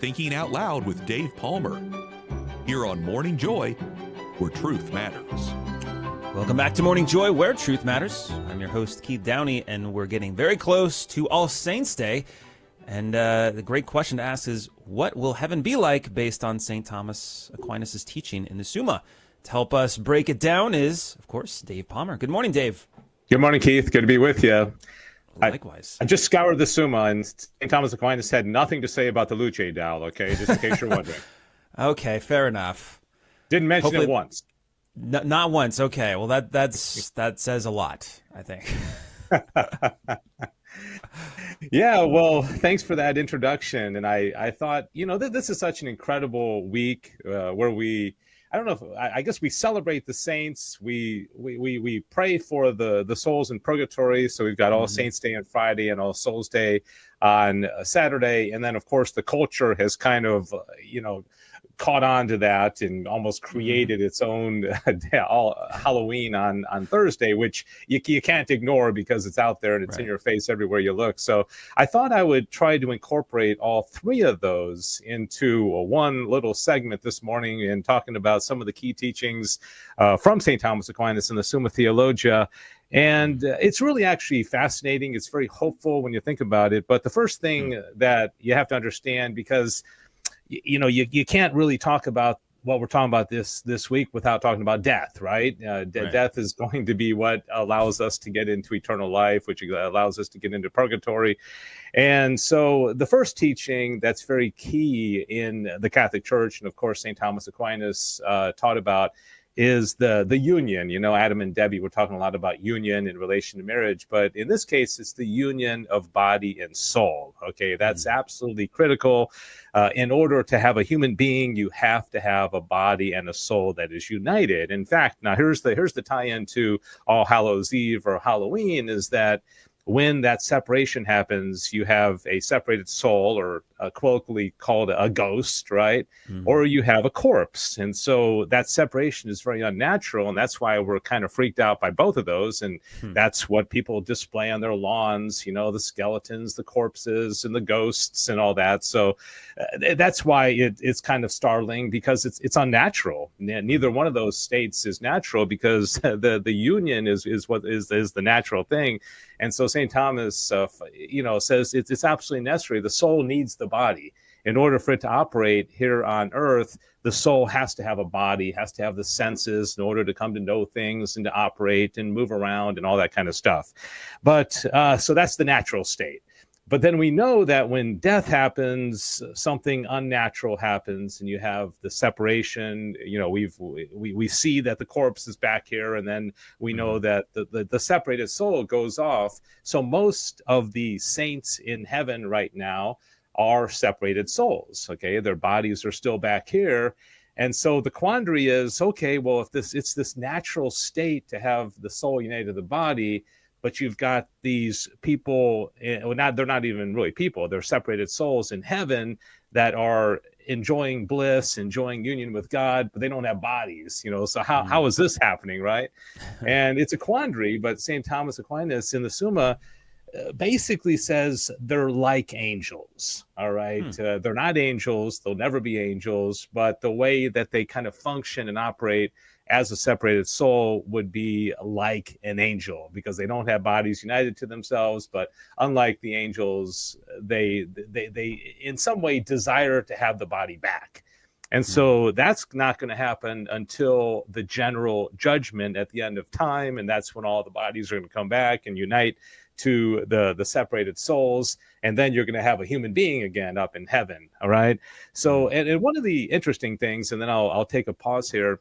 Thinking Out Loud with Dave Palmer. Here on Morning Joy, where truth matters. Welcome back to Morning Joy, where truth matters. I'm your host, Keith Downey, and we're getting very close to All Saints' Day. And the great question to ask is, what will heaven be like based on St. Thomas Aquinas' teaching in the Summa? To help us break it down is, of course, Dave Palmer. Good morning, Dave. Good morning, Keith. Good to be with you. Likewise. I just scoured the Summa, and St. Thomas Aquinas had nothing to say about the Luce dowel, okay? Just in case you're wondering. Okay, fair enough. Didn't mention it once. Not once. Okay, well, that says a lot, I think. Yeah, well, thanks for that introduction. And I thought, this is such an incredible week where I guess we celebrate the saints. We pray for the souls in purgatory. So we've got All Saints Day on Friday and All Souls Day on Saturday. And then, of course, the culture has kind of, caught on to that and almost created its own Halloween on Thursday, which you can't ignore because it's out there and it's in your face everywhere you look. So I thought I would try to incorporate all three of those into one little segment this morning and talking about some of the key teachings from St. Thomas Aquinas in the Summa Theologia. And it's really actually fascinating. It's very hopeful when you think about it. But the first thing that you have to understand, because you can't really talk about what we're talking about this week without talking about death, right? Death is going to be what allows us to get into eternal life, which allows us to get into purgatory. And so the first teaching that's very key in the Catholic Church, and of course St. Thomas Aquinas taught about, is the union. Adam and Debbie, we're talking a lot about union in relation to marriage, but in this case, it's the union of body and soul. Okay, that's absolutely critical. In order to have a human being, you have to have a body and a soul that is united. In fact, now here's the tie-in to All Hallows Eve or Halloween, is that when that separation happens, you have a separated soul, or colloquially called a ghost, right? Or you have a corpse. And so that separation is very unnatural. And that's why we're kind of freaked out by both of those. And that's what people display on their lawns, the skeletons, the corpses, and the ghosts and all that. So that's why it's kind of startling, because it's unnatural. Neither one of those states is natural, because the union is what is the natural thing. And so St. Thomas, says it's absolutely necessary. The soul needs the body. In order for it to operate here on earth, the soul has to have a body, has to have the senses in order to come to know things and to operate and move around and all that kind of stuff. But so that's the natural state. But then we know that when death happens, something unnatural happens, and you have the separation. We see that the corpse is back here, and then we know that the separated soul goes off. So most of the saints in heaven right now are separated souls. Okay, their bodies are still back here. And so the quandary is, okay, well, if it's this natural state to have the soul united to the body, but you've got these people, they're not even really people, they're separated souls in heaven that are enjoying bliss, enjoying union with God, but they don't have bodies, so how is this happening, right? And it's a quandary, but St. Thomas Aquinas in the Summa basically says they're like angels, all right? They're not angels, they'll never be angels, but the way that they kind of function and operate as a separated soul would be like an angel, because they don't have bodies united to themselves. But unlike the angels, they in some way desire to have the body back. And so that's not going to happen until the general judgment at the end of time. And that's when all the bodies are going to come back and unite to the separated souls. And then you're going to have a human being again up in heaven. All right. So, and one of the interesting things, and then I'll take a pause here,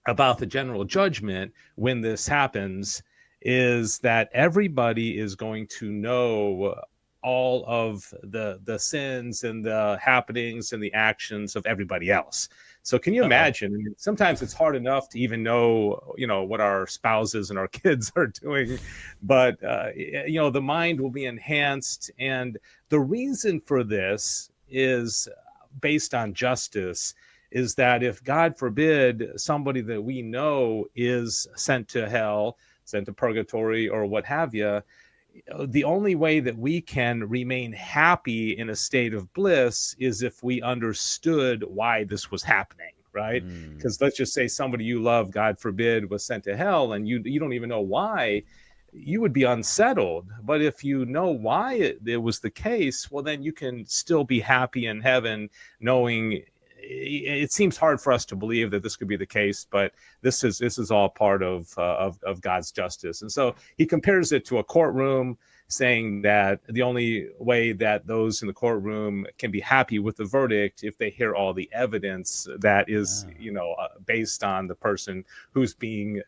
about the general judgment when this happens, is that everybody is going to know all of the sins and the happenings and the actions of everybody else. So can you imagine? I mean, sometimes it's hard enough to even know, what our spouses and our kids are doing, but the mind will be enhanced. And the reason for this is based on justice, is that if, God forbid, somebody that we know is sent to hell, sent to purgatory, or what have you, the only way that we can remain happy in a state of bliss is if we understood why this was happening, right? Because let's just say somebody you love, God forbid, was sent to hell, and you don't even know why. You would be unsettled. But if you know why it was the case, well, then you can still be happy in heaven, knowing. It seems hard for us to believe that this could be the case, but this is all part of God's justice. And so he compares it to a courtroom, saying that the only way that those in the courtroom can be happy with the verdict if they hear all the evidence that is, based on the person who's being,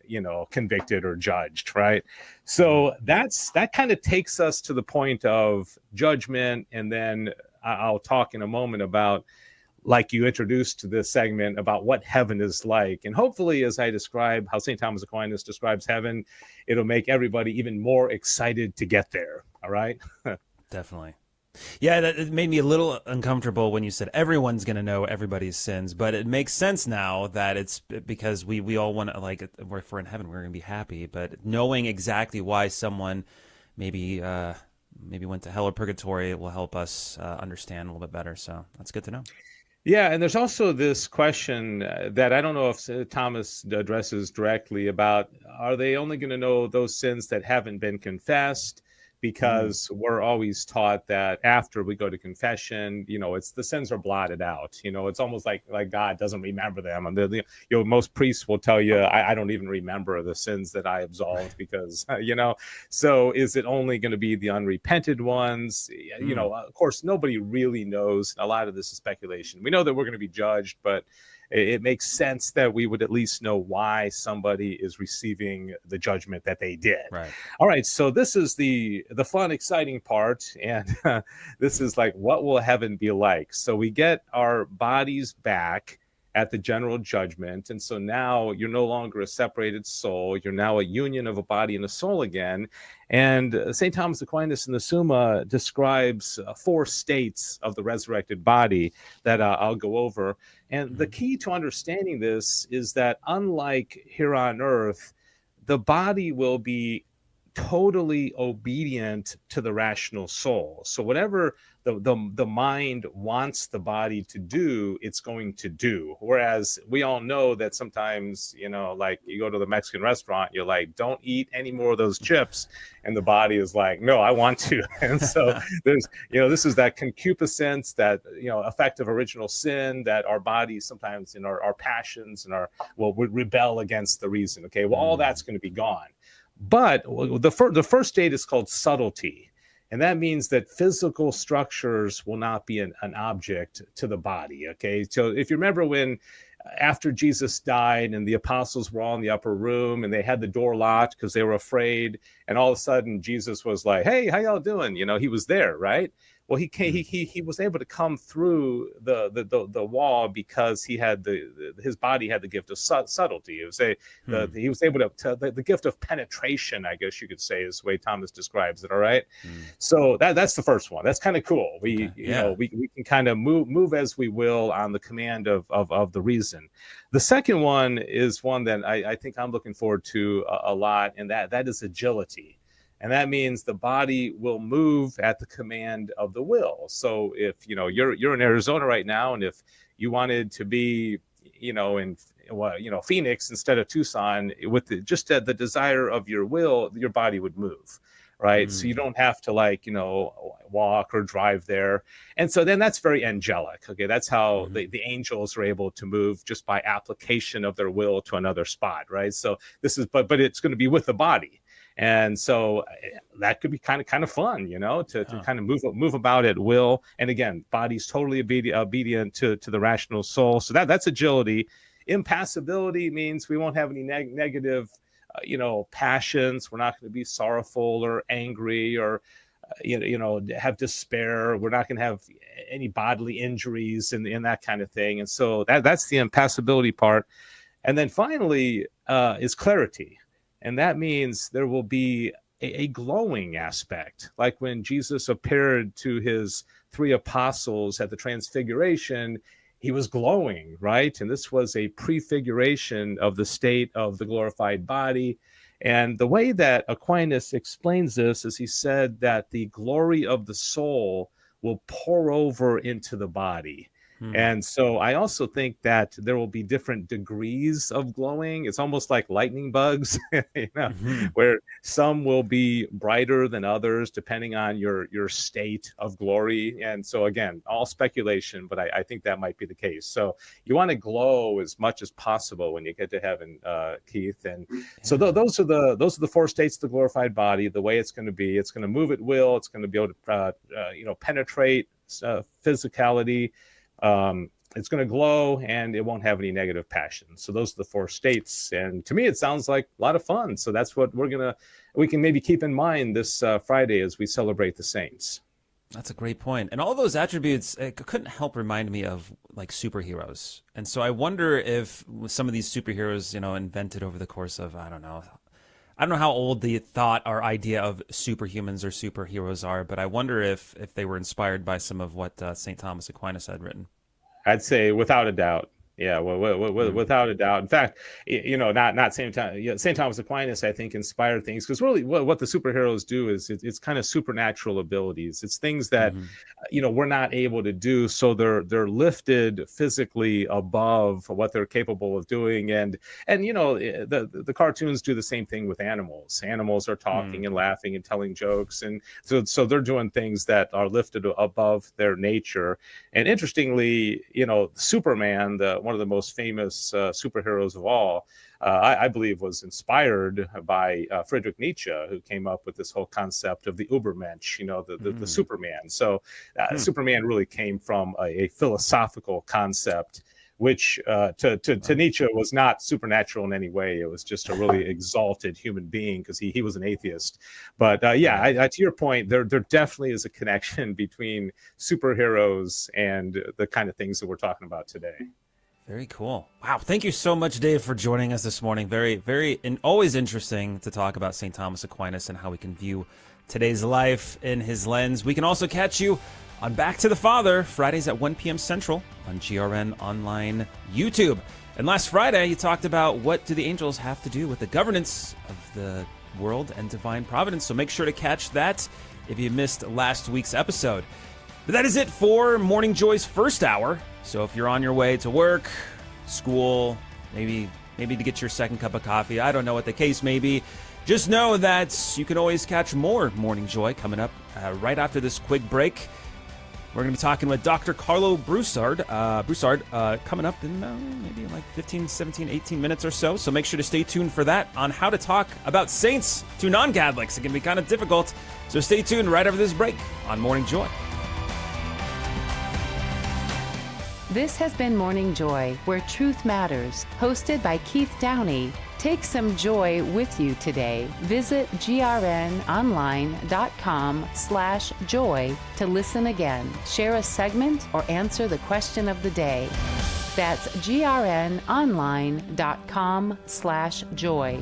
convicted or judged, right? So that kind of takes us to the point of judgment, and then I'll talk in a moment about, like you introduced to this segment, about what heaven is like. And hopefully, as I describe how St. Thomas Aquinas describes heaven, it'll make everybody even more excited to get there. All right? Definitely. Yeah, it made me a little uncomfortable when you said everyone's going to know everybody's sins, but it makes sense now that it's because we all want to, like, if we're in heaven, we're going to be happy. But knowing exactly why someone maybe went to hell or purgatory will help us understand a little bit better. So that's good to know. Yeah, and there's also this question that I don't know if Thomas addresses directly about, are they only going to know those sins that haven't been confessed? Because we're always taught that after we go to confession, it's the sins are blotted out. It's almost like God doesn't remember them. And most priests will tell you, I don't even remember the sins that I absolved because, so is it only going to be the unrepented ones? Of course, nobody really knows. A lot of this is speculation. We know that we're going to be judged, but it makes sense that we would at least know why somebody is receiving the judgment that they did. Right. All right. So this is the fun, exciting part. And this is like, what will heaven be like? So we get our bodies back at the general judgment. And so now you're no longer a separated soul. You're now a union of a body and a soul again. And St. Thomas Aquinas in the Summa describes 4 states of the resurrected body that I'll go over. And the key to understanding this is that unlike here on earth, the body will be totally obedient to the rational soul. So whatever the mind wants the body to do, it's going to do. Whereas we all know that sometimes, like you go to the Mexican restaurant, you're like, don't eat any more of those chips. And the body is like, no, I want to. And so there's, this is that concupiscence, that, effect of original sin, that our bodies sometimes in our passions and would rebel against the reason. Okay, well, all that's going to be gone. But the first state is called subtlety. And that means that physical structures will not be an object to the body. Okay. So if you remember when after Jesus died and the apostles were all in the upper room and they had the door locked because they were afraid, and all of a sudden Jesus was like, hey, how y'all doing? He was there, right? Well, he was able to come through the wall because he had his body had the gift of subtlety. He was able to the gift of penetration, I guess you could say, is the way Thomas describes it. All right, so that's the first one. That's kind of cool. We can kind of move as we will on the command of the reason. The second one is one that I think I'm looking forward to a lot, and that is agility. And that means the body will move at the command of the will. So if you're in Arizona right now, and if you wanted to be in Phoenix instead of Tucson, with just the desire of your will, your body would move, right? So you don't have to walk or drive there. And so then that's very angelic. Okay, that's how the angels are able to move just by application of their will to another spot, right? So this is, but it's going to be with the body. And so that could be kind of fun, to kind of move about at will. And again, body's totally obedient to the rational soul. So that's agility. Impassibility means we won't have any negative, passions. We're not going to be sorrowful or angry or, have despair. We're not going to have any bodily injuries and that kind of thing. And so that's the impassibility part. And then finally is clarity. And that means there will be a glowing aspect, like when Jesus appeared to his 3 apostles at the Transfiguration, he was glowing, right? And this was a prefiguration of the state of the glorified body. And the way that Aquinas explains this is he said that the glory of the soul will pour over into the body. And so I also think that there will be different degrees of glowing. It's almost like lightning bugs, where some will be brighter than others depending on your state of glory. And so again, all speculation, but I think that might be the case. So you want to glow as much as possible when you get to heaven, Keith. And so those are the four states of the glorified body. The way it's going to be, it's going to move at will. It's going to be able to penetrate physicality. It's going to glow, and it won't have any negative passion. So those are the four states. And to me, it sounds like a lot of fun. So that's what we can maybe keep in mind this Friday as we celebrate the saints. That's a great point. And all those attributes, it couldn't help remind me of like superheroes. And so I wonder if some of these superheroes, invented over the course of, I don't know how old the thought or idea of superhumans or superheroes are, but I wonder if they were inspired by some of what St. Thomas Aquinas had written. I'd say without a doubt. Yeah, without a doubt. In fact, not St. Thomas Aquinas, I think, inspired things, because really what the superheroes do is it's kind of supernatural abilities. It's things that we're not able to do, so they're lifted physically above what they're capable of doing. And the cartoons do the same thing with animals. Animals are talking and laughing and telling jokes, and so they're doing things that are lifted above their nature. And interestingly, Superman, one of the most famous superheroes of all, I believe was inspired by Friedrich Nietzsche, who came up with this whole concept of the Übermensch, the Superman. So Superman really came from a philosophical concept, which to Nietzsche was not supernatural in any way. It was just a really exalted human being, because he was an atheist. But to your point, there definitely is a connection between superheroes and the kind of things that we're talking about today. Very cool. Wow. Thank you so much, Dave, for joining us this morning. Very, very, and always interesting to talk about St. Thomas Aquinas and how we can view today's life in his lens. We can also catch you on Back to the Father, Fridays at 1 p.m. Central on GRN Online YouTube. And last Friday, you talked about what do the angels have to do with the governance of the world and divine providence. So make sure to catch that if you missed last week's episode. But that is it for Morning Joy's first hour. So if you're on your way to work, school, maybe to get your second cup of coffee, I don't know what the case may be, just know that you can always catch more Morning Joy coming up right after this quick break. We're going to be talking with Dr. Carlo Broussard coming up in maybe like 15, 17, 18 minutes or so. So make sure to stay tuned for that on how to talk about saints to non-Catholics. It can be kind of difficult. So stay tuned right after this break on Morning Joy. This has been Morning Joy, where truth matters, hosted by Keith Downey. Take some joy with you today. Visit grnonline.com/joy to listen again, share a segment, or answer the question of the day. That's grnonline.com/joy.